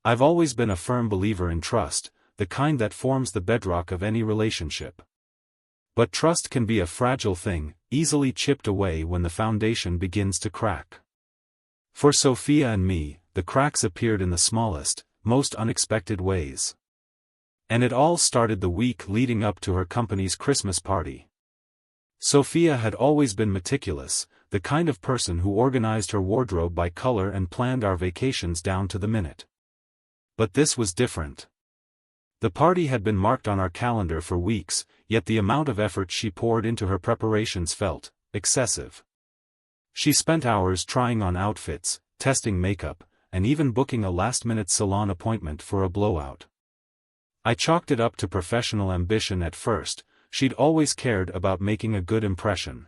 I've always been a firm believer in trust, the kind that forms the bedrock of any relationship. But trust can be a fragile thing, easily chipped away when the foundation begins to crack. For Sophia and me, the cracks appeared in the smallest, most unexpected ways. And it all started the week leading up to her company's Christmas party. Sophia had always been meticulous, the kind of person who organized her wardrobe by color and planned our vacations down to the minute. But this was different. The party had been marked on our calendar for weeks, yet the amount of effort she poured into her preparations felt excessive. She spent hours trying on outfits, testing makeup, and even booking a last-minute salon appointment for a blowout. I chalked it up to professional ambition at first. She'd always cared about making a good impression.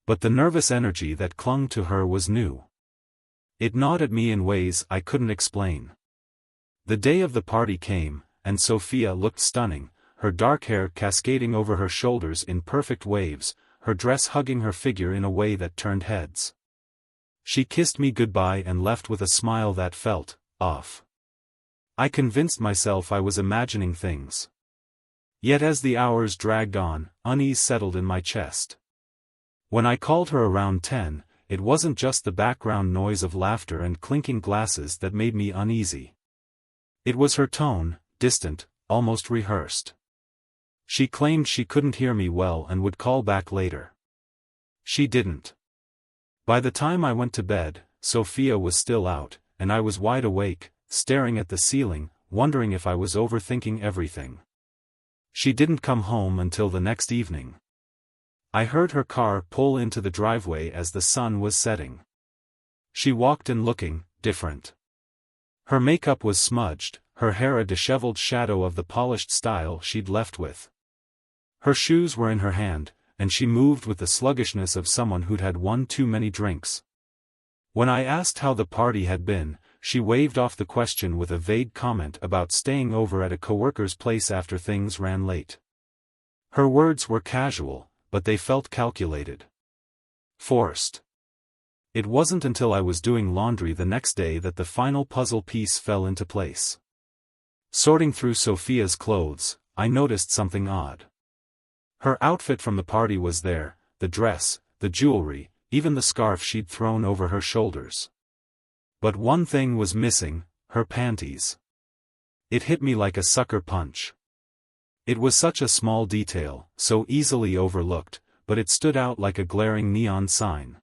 But the nervous energy that clung to her was new. It gnawed at me in ways I couldn't explain. The day of the party came, and Sophia looked stunning, her dark hair cascading over her shoulders in perfect waves, her dress hugging her figure in a way that turned heads. She kissed me goodbye and left with a smile that felt off. I convinced myself I was imagining things. Yet as the hours dragged on, unease settled in my chest. When I called her around 10, it wasn't just the background noise of laughter and clinking glasses that made me uneasy. It was her tone, distant, almost rehearsed. She claimed she couldn't hear me well and would call back later. She didn't. By the time I went to bed, Sophia was still out, and I was wide awake, staring at the ceiling, wondering if I was overthinking everything. She didn't come home until the next evening. I heard her car pull into the driveway as the sun was setting. She walked in looking different. Her makeup was smudged, her hair a disheveled shadow of the polished style she'd left with. Her shoes were in her hand, and she moved with the sluggishness of someone who'd had one too many drinks. When I asked how the party had been, she waved off the question with a vague comment about staying over at a coworker's place after things ran late. Her words were casual, but they felt calculated. Forced. It wasn't until I was doing laundry the next day that the final puzzle piece fell into place. Sorting through Sophia's clothes, I noticed something odd. Her outfit from the party was there, the dress, the jewelry, even the scarf she'd thrown over her shoulders. But one thing was missing, her panties. It hit me like a sucker punch. It was such a small detail, so easily overlooked, but it stood out like a glaring neon sign.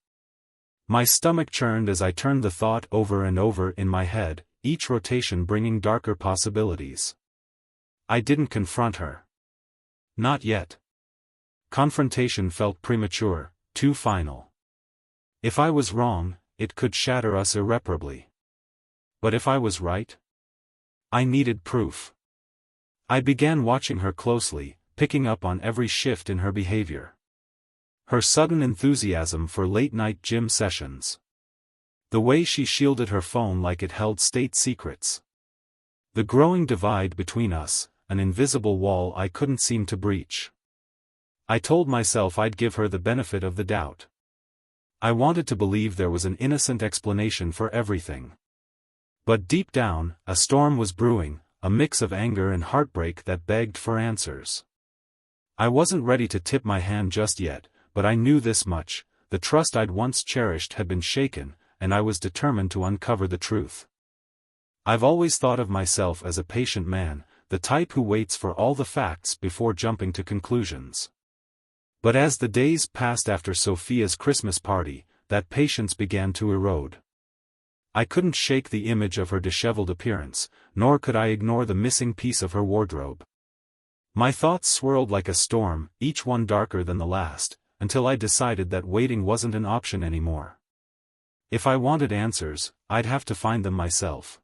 My stomach churned as I turned the thought over and over in my head, each rotation bringing darker possibilities. I didn't confront her. Not yet. Confrontation felt premature, too final. If I was wrong, it could shatter us irreparably. But if I was right? I needed proof. I began watching her closely, picking up on every shift in her behavior. Her sudden enthusiasm for late-night gym sessions. The way she shielded her phone like it held state secrets. The growing divide between us, an invisible wall I couldn't seem to breach. I told myself I'd give her the benefit of the doubt. I wanted to believe there was an innocent explanation for everything. But deep down, a storm was brewing, a mix of anger and heartbreak that begged for answers. I wasn't ready to tip my hand just yet, but I knew this much: the trust I'd once cherished had been shaken, and I was determined to uncover the truth. I've always thought of myself as a patient man, the type who waits for all the facts before jumping to conclusions. But as the days passed after Sophia's Christmas party, that patience began to erode. I couldn't shake the image of her disheveled appearance, nor could I ignore the missing piece of her wardrobe. My thoughts swirled like a storm, each one darker than the last, until I decided that waiting wasn't an option anymore. If I wanted answers, I'd have to find them myself.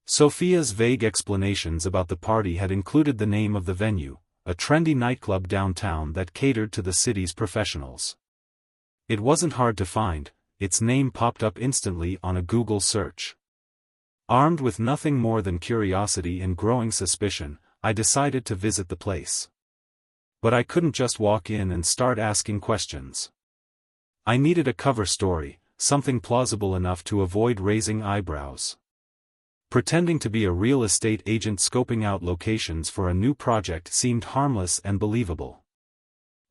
Sophia's vague explanations about the party had included the name of the venue, a trendy nightclub downtown that catered to the city's professionals. It wasn't hard to find, its name popped up instantly on a Google search. Armed with nothing more than curiosity and growing suspicion, I decided to visit the place. But I couldn't just walk in and start asking questions. I needed a cover story, something plausible enough to avoid raising eyebrows. Pretending to be a real estate agent scoping out locations for a new project seemed harmless and believable.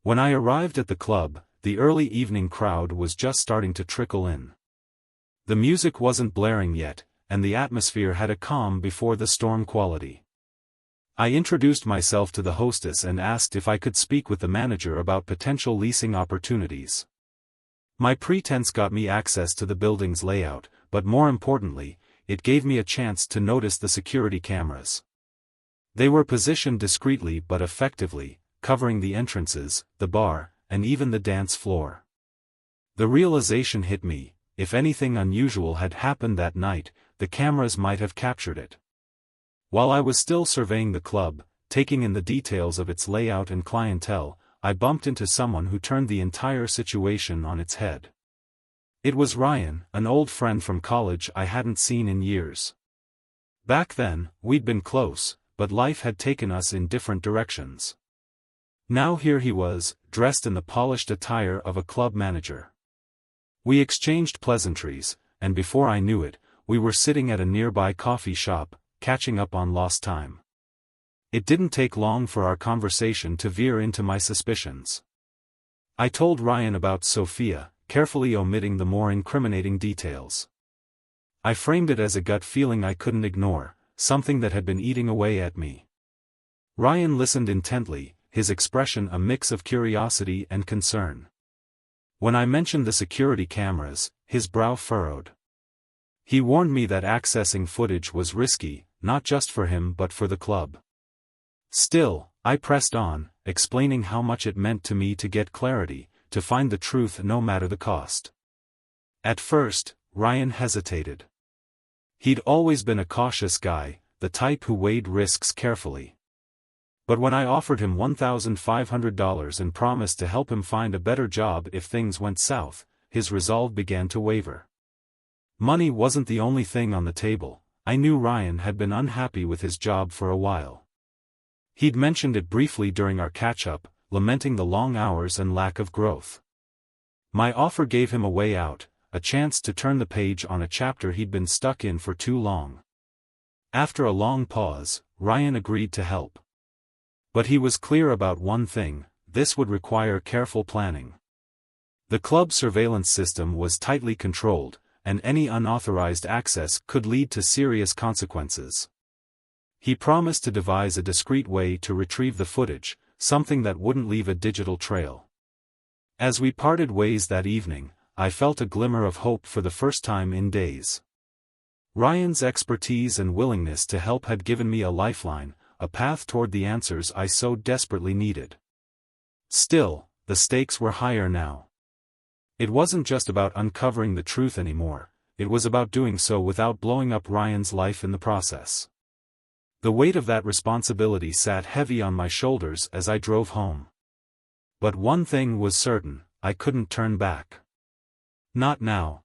When I arrived at the club, the early evening crowd was just starting to trickle in. The music wasn't blaring yet, and the atmosphere had a calm before the storm quality. I introduced myself to the hostess and asked if I could speak with the manager about potential leasing opportunities. My pretense got me access to the building's layout, but more importantly, it gave me a chance to notice the security cameras. They were positioned discreetly but effectively, covering the entrances, the bar, and even the dance floor. The realization hit me: if anything unusual had happened that night, the cameras might have captured it. While I was still surveying the club, taking in the details of its layout and clientele, I bumped into someone who turned the entire situation on its head. It was Ryan, an old friend from college I hadn't seen in years. Back then, we'd been close, but life had taken us in different directions. Now here he was, dressed in the polished attire of a club manager. We exchanged pleasantries, and before I knew it, we were sitting at a nearby coffee shop, catching up on lost time. It didn't take long for our conversation to veer into my suspicions. I told Ryan about Sophia, carefully omitting the more incriminating details. I framed it as a gut feeling I couldn't ignore, something that had been eating away at me. Ryan listened intently, his expression a mix of curiosity and concern. When I mentioned the security cameras, his brow furrowed. He warned me that accessing footage was risky, not just for him but for the club. Still, I pressed on, explaining how much it meant to me to get clarity, to find the truth no matter the cost. At first, Ryan hesitated. He'd always been a cautious guy, the type who weighed risks carefully. But when I offered him $1,500 and promised to help him find a better job if things went south, his resolve began to waver. Money wasn't the only thing on the table. I knew Ryan had been unhappy with his job for a while. He'd mentioned it briefly during our catch-up, lamenting the long hours and lack of growth. My offer gave him a way out, a chance to turn the page on a chapter he'd been stuck in for too long. After a long pause, Ryan agreed to help. But he was clear about one thing: this would require careful planning. The club surveillance system was tightly controlled, and any unauthorized access could lead to serious consequences. He promised to devise a discreet way to retrieve the footage, something that wouldn't leave a digital trail. As we parted ways that evening, I felt a glimmer of hope for the first time in days. Ryan's expertise and willingness to help had given me a lifeline, a path toward the answers I so desperately needed. Still, the stakes were higher now. It wasn't just about uncovering the truth anymore, it was about doing so without blowing up Ryan's life in the process. The weight of that responsibility sat heavy on my shoulders as I drove home. But one thing was certain: I couldn't turn back. Not now.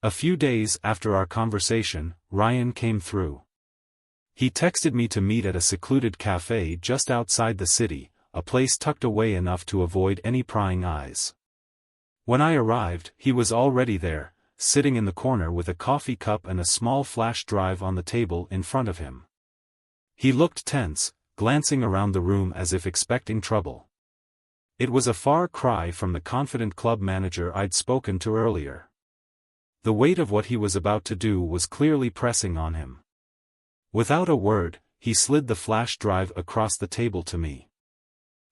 A few days after our conversation, Ryan came through. He texted me to meet at a secluded cafe just outside the city, a place tucked away enough to avoid any prying eyes. When I arrived, he was already there, sitting in the corner with a coffee cup and a small flash drive on the table in front of him. He looked tense, glancing around the room as if expecting trouble. It was a far cry from the confident club manager I'd spoken to earlier. The weight of what he was about to do was clearly pressing on him. Without a word, he slid the flash drive across the table to me.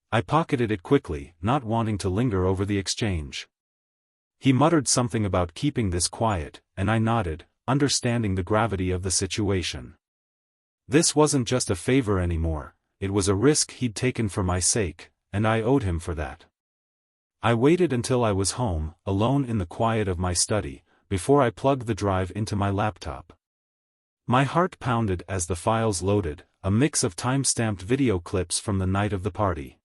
I pocketed it quickly, not wanting to linger over the exchange. He muttered something about keeping this quiet, and I nodded, understanding the gravity of the situation. This wasn't just a favor anymore, it was a risk he'd taken for my sake, and I owed him for that. I waited until I was home, alone in the quiet of my study, before I plugged the drive into my laptop. My heart pounded as the files loaded, a mix of time-stamped video clips from the night of the party.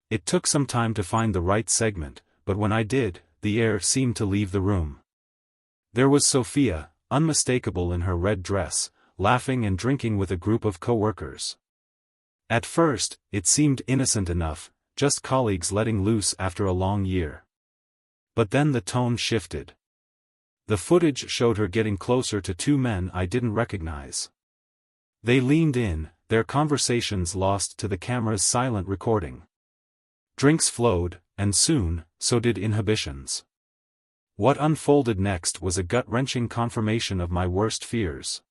It took some time to find the right segment, but when I did, the air seemed to leave the room. There was Sophia, unmistakable in her red dress, laughing and drinking with a group of co-workers. At first, it seemed innocent enough, just colleagues letting loose after a long year. But then the tone shifted. The footage showed her getting closer to two men I didn't recognize. They leaned in, their conversations lost to the camera's silent recording. Drinks flowed, and soon, so did inhibitions. What unfolded next was a gut-wrenching confirmation of my worst fears.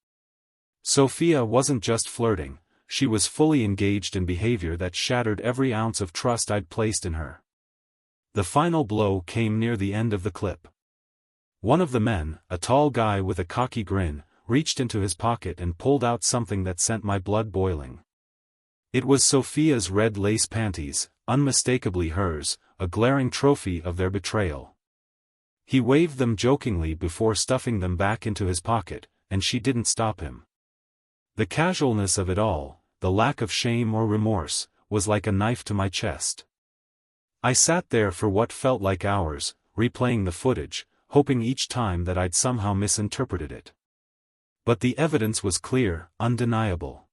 Sophia wasn't just flirting, she was fully engaged in behavior that shattered every ounce of trust I'd placed in her. The final blow came near the end of the clip. One of the men, a tall guy with a cocky grin, reached into his pocket and pulled out something that sent my blood boiling. It was Sophia's red lace panties, unmistakably hers, a glaring trophy of their betrayal. He waved them jokingly before stuffing them back into his pocket, and she didn't stop him. The casualness of it all, the lack of shame or remorse, was like a knife to my chest. I sat there for what felt like hours, replaying the footage, hoping each time that I'd somehow misinterpreted it. But the evidence was clear, undeniable.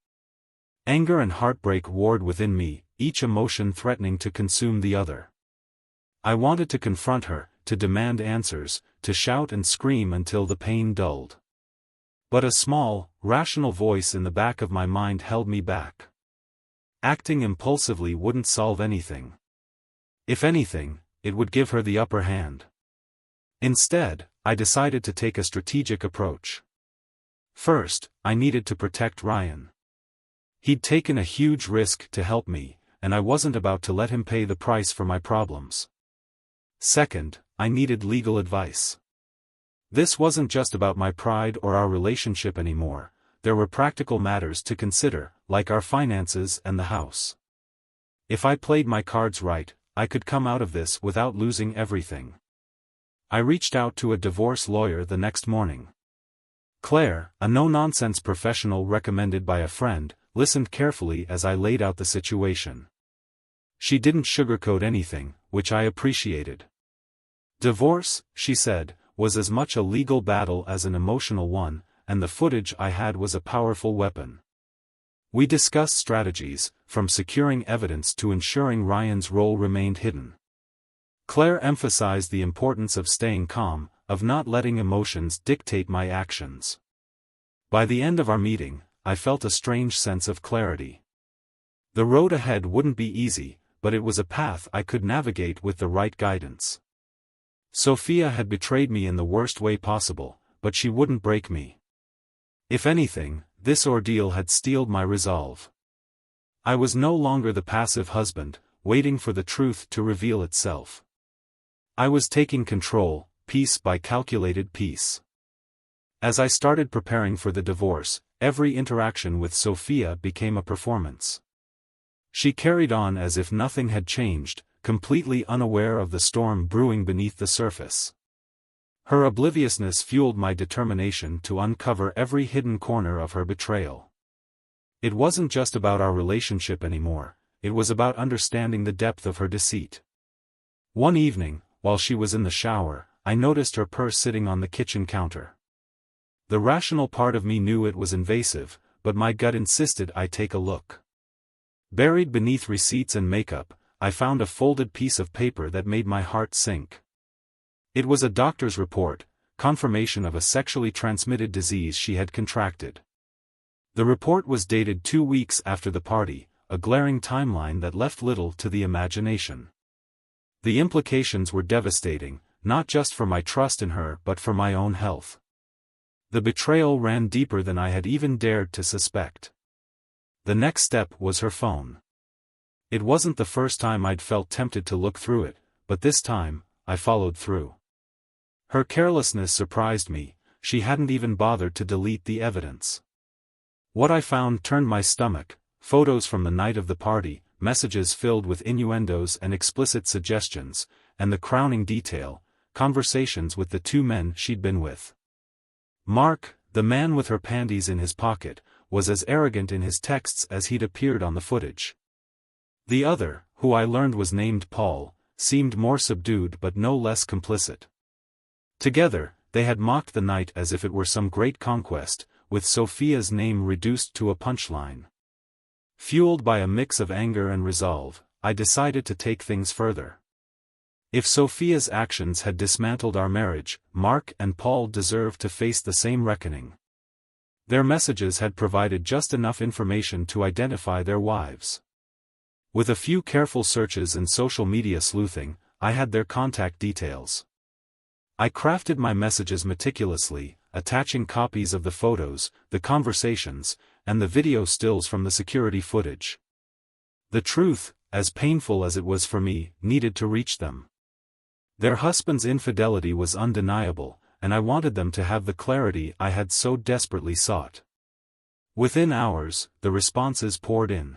Anger and heartbreak warred within me, each emotion threatening to consume the other. I wanted to confront her, to demand answers, to shout and scream until the pain dulled. But a small, rational voice in the back of my mind held me back. Acting impulsively wouldn't solve anything. If anything, it would give her the upper hand. Instead, I decided to take a strategic approach. First, I needed to protect Ryan. He'd taken a huge risk to help me, and I wasn't about to let him pay the price for my problems. Second, I needed legal advice. This wasn't just about my pride or our relationship anymore, there were practical matters to consider, like our finances and the house. If I played my cards right, I could come out of this without losing everything. I reached out to a divorce lawyer the next morning. Claire, a no-nonsense professional recommended by a friend, listened carefully as I laid out the situation. She didn't sugarcoat anything, which I appreciated. Divorce, she said, was as much a legal battle as an emotional one, and the footage I had was a powerful weapon. We discussed strategies, from securing evidence to ensuring Ryan's role remained hidden. Claire emphasized the importance of staying calm, of not letting emotions dictate my actions. By the end of our meeting, I felt a strange sense of clarity. The road ahead wouldn't be easy, but it was a path I could navigate with the right guidance. Sophia had betrayed me in the worst way possible, but she wouldn't break me. If anything, this ordeal had steeled my resolve. I was no longer the passive husband, waiting for the truth to reveal itself. I was taking control, piece by calculated piece. As I started preparing for the divorce, every interaction with Sophia became a performance. She carried on as if nothing had changed, completely unaware of the storm brewing beneath the surface. Her obliviousness fueled my determination to uncover every hidden corner of her betrayal. It wasn't just about our relationship anymore, it was about understanding the depth of her deceit. One evening, while she was in the shower, I noticed her purse sitting on the kitchen counter. The rational part of me knew it was invasive, but my gut insisted I take a look. Buried beneath receipts and makeup, I found a folded piece of paper that made my heart sink. It was a doctor's report, confirmation of a sexually transmitted disease she had contracted. The report was dated 2 weeks after the party, a glaring timeline that left little to the imagination. The implications were devastating, not just for my trust in her but for my own health. The betrayal ran deeper than I had even dared to suspect. The next step was her phone. It wasn't the first time I'd felt tempted to look through it, but this time, I followed through. Her carelessness surprised me, she hadn't even bothered to delete the evidence. What I found turned my stomach: photos from the night of the party, messages filled with innuendos and explicit suggestions, and the crowning detail, conversations with the two men she'd been with. Mark, the man with her panties in his pocket, was as arrogant in his texts as he'd appeared on the footage. The other, who I learned was named Paul, seemed more subdued but no less complicit. Together, they had mocked the night as if it were some great conquest, with Sophia's name reduced to a punchline. Fueled by a mix of anger and resolve, I decided to take things further. If Sophia's actions had dismantled our marriage, Mark and Paul deserved to face the same reckoning. Their messages had provided just enough information to identify their wives. With a few careful searches and social media sleuthing, I had their contact details. I crafted my messages meticulously, attaching copies of the photos, the conversations, and the video stills from the security footage. The truth, as painful as it was for me, needed to reach them. Their husband's infidelity was undeniable, and I wanted them to have the clarity I had so desperately sought. Within hours, the responses poured in.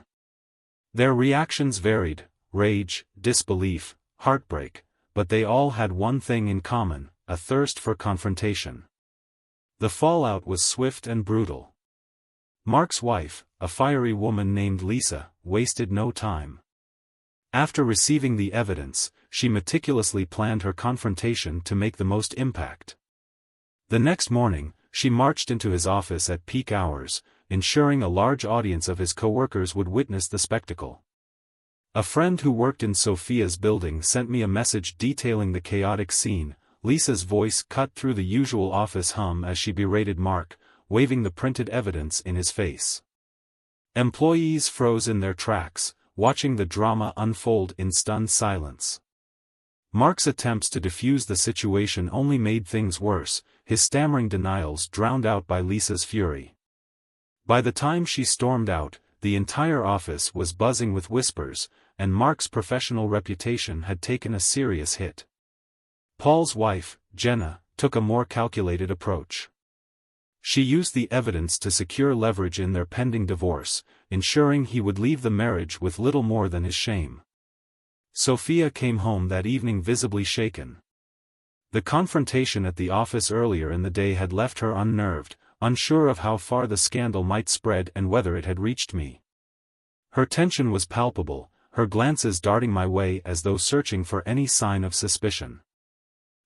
Their reactions varied: rage, disbelief, heartbreak, but they all had one thing in common: a thirst for confrontation. The fallout was swift and brutal. Mark's wife, a fiery woman named Lisa, wasted no time. After receiving the evidence, she meticulously planned her confrontation to make the most impact. The next morning, she marched into his office at peak hours, ensuring a large audience of his co-workers would witness the spectacle. A friend who worked in Sophia's building sent me a message detailing the chaotic scene. Lisa's voice cut through the usual office hum as she berated Mark, waving the printed evidence in his face. Employees froze in their tracks, watching the drama unfold in stunned silence. Mark's attempts to defuse the situation only made things worse, his stammering denials drowned out by Lisa's fury. By the time she stormed out, the entire office was buzzing with whispers, and Mark's professional reputation had taken a serious hit. Paul's wife, Jenna, took a more calculated approach. She used the evidence to secure leverage in their pending divorce, ensuring he would leave the marriage with little more than his shame. Sophia came home that evening visibly shaken. The confrontation at the office earlier in the day had left her unnerved, unsure of how far the scandal might spread and whether it had reached me. Her tension was palpable, her glances darting my way as though searching for any sign of suspicion.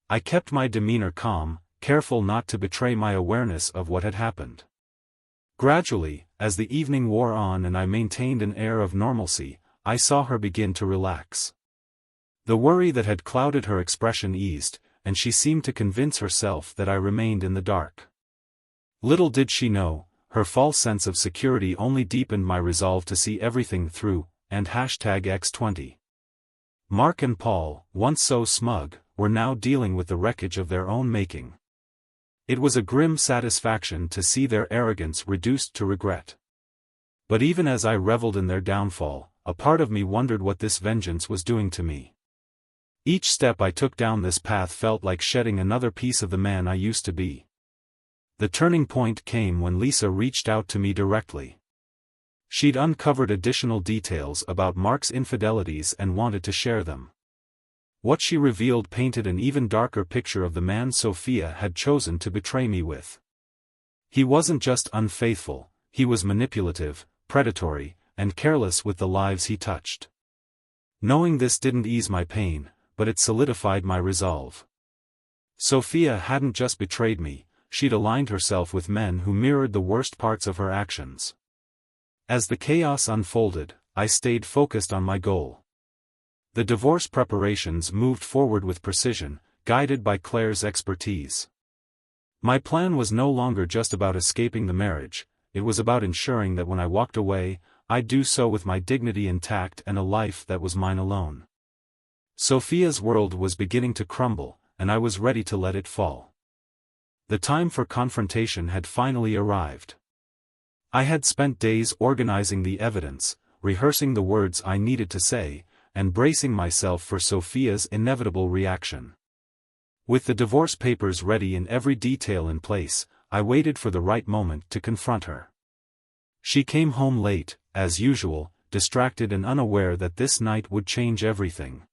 I kept my demeanor calm, careful not to betray my awareness of what had happened. Gradually, as the evening wore on and I maintained an air of normalcy, I saw her begin to relax. The worry that had clouded her expression eased, and she seemed to convince herself that I remained in the dark. Little did she know, her false sense of security only deepened my resolve to see everything through, and #X20. Mark and Paul, once so smug, were now dealing with the wreckage of their own making. It was a grim satisfaction to see their arrogance reduced to regret. But even as I reveled in their downfall, a part of me wondered what this vengeance was doing to me. Each step I took down this path felt like shedding another piece of the man I used to be. The turning point came when Lisa reached out to me directly. She'd uncovered additional details about Mark's infidelities and wanted to share them. What she revealed painted an even darker picture of the man Sophia had chosen to betray me with. He wasn't just unfaithful, he was manipulative, predatory, and careless with the lives he touched. Knowing this didn't ease my pain, but it solidified my resolve. Sophia hadn't just betrayed me, she'd aligned herself with men who mirrored the worst parts of her actions. As the chaos unfolded, I stayed focused on my goal. The divorce preparations moved forward with precision, guided by Claire's expertise. My plan was no longer just about escaping the marriage, it was about ensuring that when I walked away, I'd do so with my dignity intact and a life that was mine alone. Sophia's world was beginning to crumble, and I was ready to let it fall. The time for confrontation had finally arrived. I had spent days organizing the evidence, rehearsing the words I needed to say, and bracing myself for Sophia's inevitable reaction. With the divorce papers ready and every detail in place, I waited for the right moment to confront her. She came home late, as usual, distracted and unaware that this night would change everything.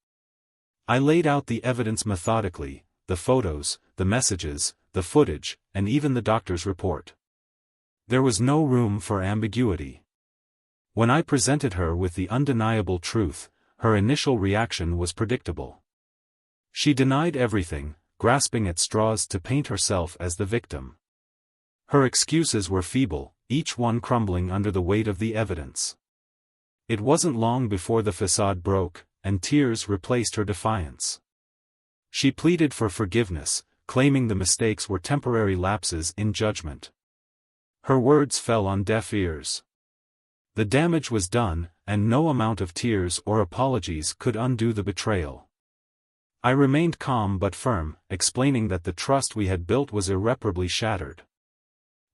I laid out the evidence methodically, the photos, the messages, the footage, and even the doctor's report. There was no room for ambiguity. When I presented her with the undeniable truth, her initial reaction was predictable. She denied everything, grasping at straws to paint herself as the victim. Her excuses were feeble, each one crumbling under the weight of the evidence. It wasn't long before the facade broke, and tears replaced her defiance. She pleaded for forgiveness, claiming the mistakes were temporary lapses in judgment. Her words fell on deaf ears. The damage was done, and no amount of tears or apologies could undo the betrayal. I remained calm but firm, explaining that the trust we had built was irreparably shattered.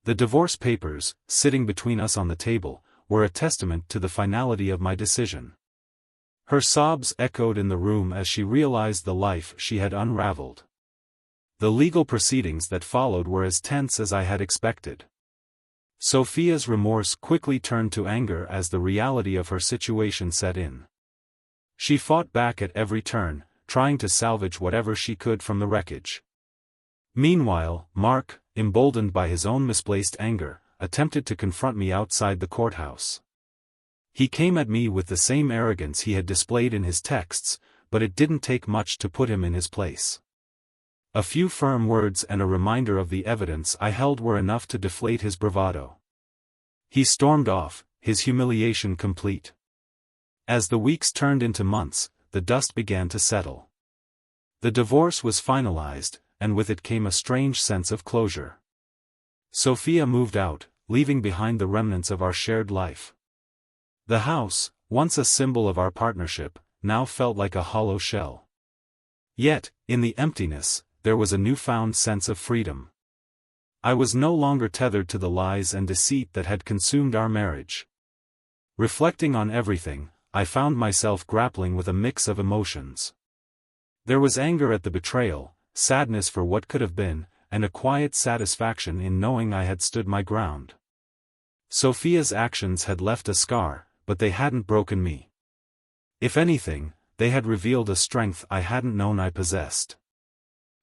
The divorce papers, sitting between us on the table, were a testament to the finality of my decision. Her sobs echoed in the room as she realized the life she had unraveled. The legal proceedings that followed were as tense as I had expected. Sophia's remorse quickly turned to anger as the reality of her situation set in. She fought back at every turn, trying to salvage whatever she could from the wreckage. Meanwhile, Mark, emboldened by his own misplaced anger, attempted to confront me outside the courthouse. He came at me with the same arrogance he had displayed in his texts, but it didn't take much to put him in his place. A few firm words and a reminder of the evidence I held were enough to deflate his bravado. He stormed off, his humiliation complete. As the weeks turned into months, the dust began to settle. The divorce was finalized, and with it came a strange sense of closure. Sophia moved out, leaving behind the remnants of our shared life. The house, once a symbol of our partnership, now felt like a hollow shell. Yet, in the emptiness, there was a newfound sense of freedom. I was no longer tethered to the lies and deceit that had consumed our marriage. Reflecting on everything, I found myself grappling with a mix of emotions. There was anger at the betrayal, sadness for what could have been, and a quiet satisfaction in knowing I had stood my ground. Sophia's actions had left a scar, but they hadn't broken me. If anything, they had revealed a strength I hadn't known I possessed.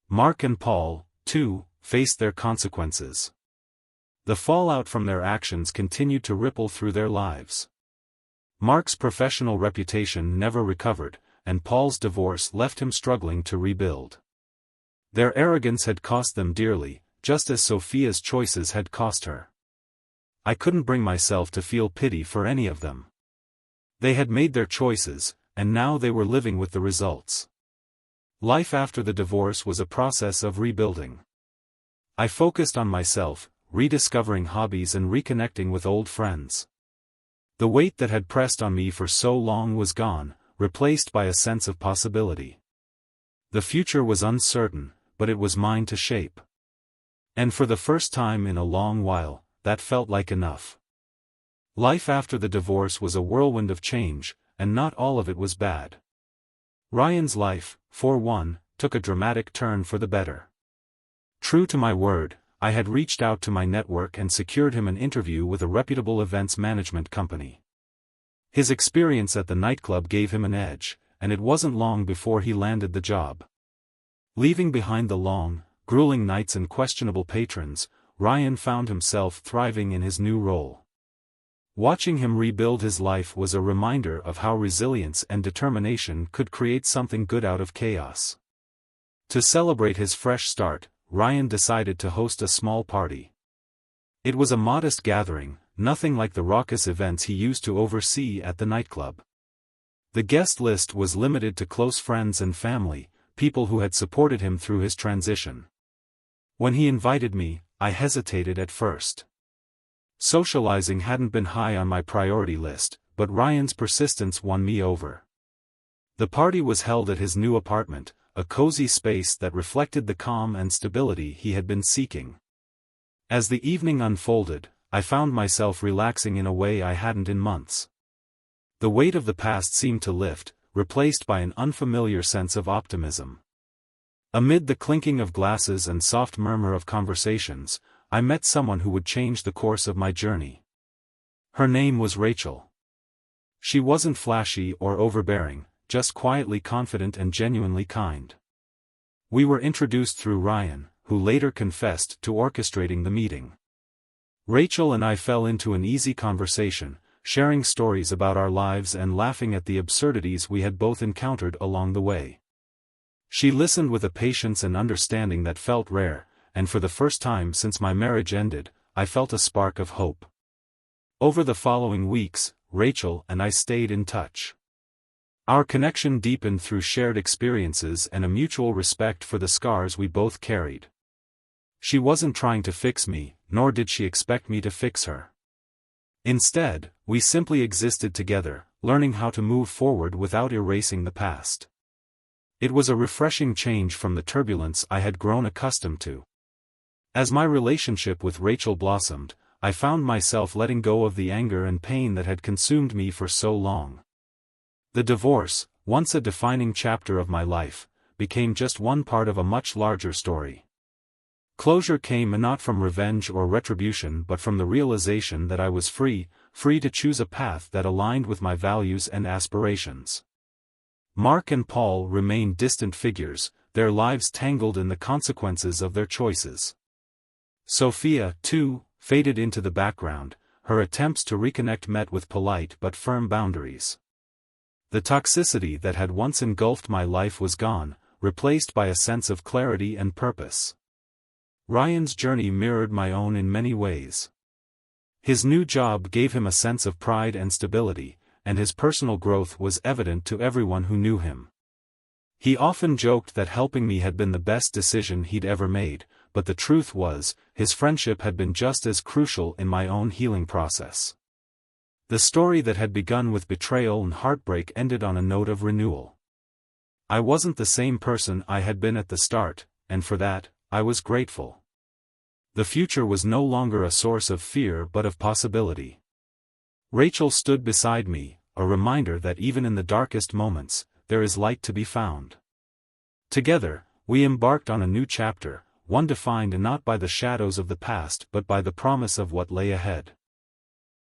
Mark and Paul, too, faced their consequences. The fallout from their actions continued to ripple through their lives. Mark's professional reputation never recovered, and Paul's divorce left him struggling to rebuild. Their arrogance had cost them dearly, just as Sophia's choices had cost her. I couldn't bring myself to feel pity for any of them. They had made their choices, and now they were living with the results. Life after the divorce was a process of rebuilding. I focused on myself, rediscovering hobbies and reconnecting with old friends. The weight that had pressed on me for so long was gone, replaced by a sense of possibility. The future was uncertain, but it was mine to shape. And for the first time in a long while, that felt like enough. Life after the divorce was a whirlwind of change, and not all of it was bad. Ryan's life, for one, took a dramatic turn for the better. True to my word, I had reached out to my network and secured him an interview with a reputable events management company. His experience at the nightclub gave him an edge, and it wasn't long before he landed the job. Leaving behind the long, grueling nights and questionable patrons, Ryan found himself thriving in his new role. Watching him rebuild his life was a reminder of how resilience and determination could create something good out of chaos. To celebrate his fresh start, Ryan decided to host a small party. It was a modest gathering, nothing like the raucous events he used to oversee at the nightclub. The guest list was limited to close friends and family, people who had supported him through his transition. When he invited me, I hesitated at first. Socializing hadn't been high on my priority list, but Ryan's persistence won me over. The party was held at his new apartment, a cozy space that reflected the calm and stability he had been seeking. As the evening unfolded, I found myself relaxing in a way I hadn't in months. The weight of the past seemed to lift, replaced by an unfamiliar sense of optimism. Amid the clinking of glasses and soft murmur of conversations, I met someone who would change the course of my journey. Her name was Rachel. She wasn't flashy or overbearing, just quietly confident and genuinely kind. We were introduced through Ryan, who later confessed to orchestrating the meeting. Rachel and I fell into an easy conversation, sharing stories about our lives and laughing at the absurdities we had both encountered along the way. She listened with a patience and understanding that felt rare, and for the first time since my marriage ended, I felt a spark of hope. Over the following weeks, Rachel and I stayed in touch. Our connection deepened through shared experiences and a mutual respect for the scars we both carried. She wasn't trying to fix me, nor did she expect me to fix her. Instead, we simply existed together, learning how to move forward without erasing the past. It was a refreshing change from the turbulence I had grown accustomed to. As my relationship with Rachel blossomed, I found myself letting go of the anger and pain that had consumed me for so long. The divorce, once a defining chapter of my life, became just one part of a much larger story. Closure came not from revenge or retribution but from the realization that I was free to choose a path that aligned with my values and aspirations. Mark and Paul remained distant figures, their lives tangled in the consequences of their choices. Sophia, too, faded into the background, her attempts to reconnect met with polite but firm boundaries. The toxicity that had once engulfed my life was gone, replaced by a sense of clarity and purpose. Ryan's journey mirrored my own in many ways. His new job gave him a sense of pride and stability, and his personal growth was evident to everyone who knew him. He often joked that helping me had been the best decision he'd ever made, but the truth was, his friendship had been just as crucial in my own healing process. The story that had begun with betrayal and heartbreak ended on a note of renewal. I wasn't the same person I had been at the start, and for that, I was grateful. The future was no longer a source of fear but of possibility. Rachel stood beside me, a reminder that even in the darkest moments, there is light to be found. Together, we embarked on a new chapter, one defined not by the shadows of the past but by the promise of what lay ahead.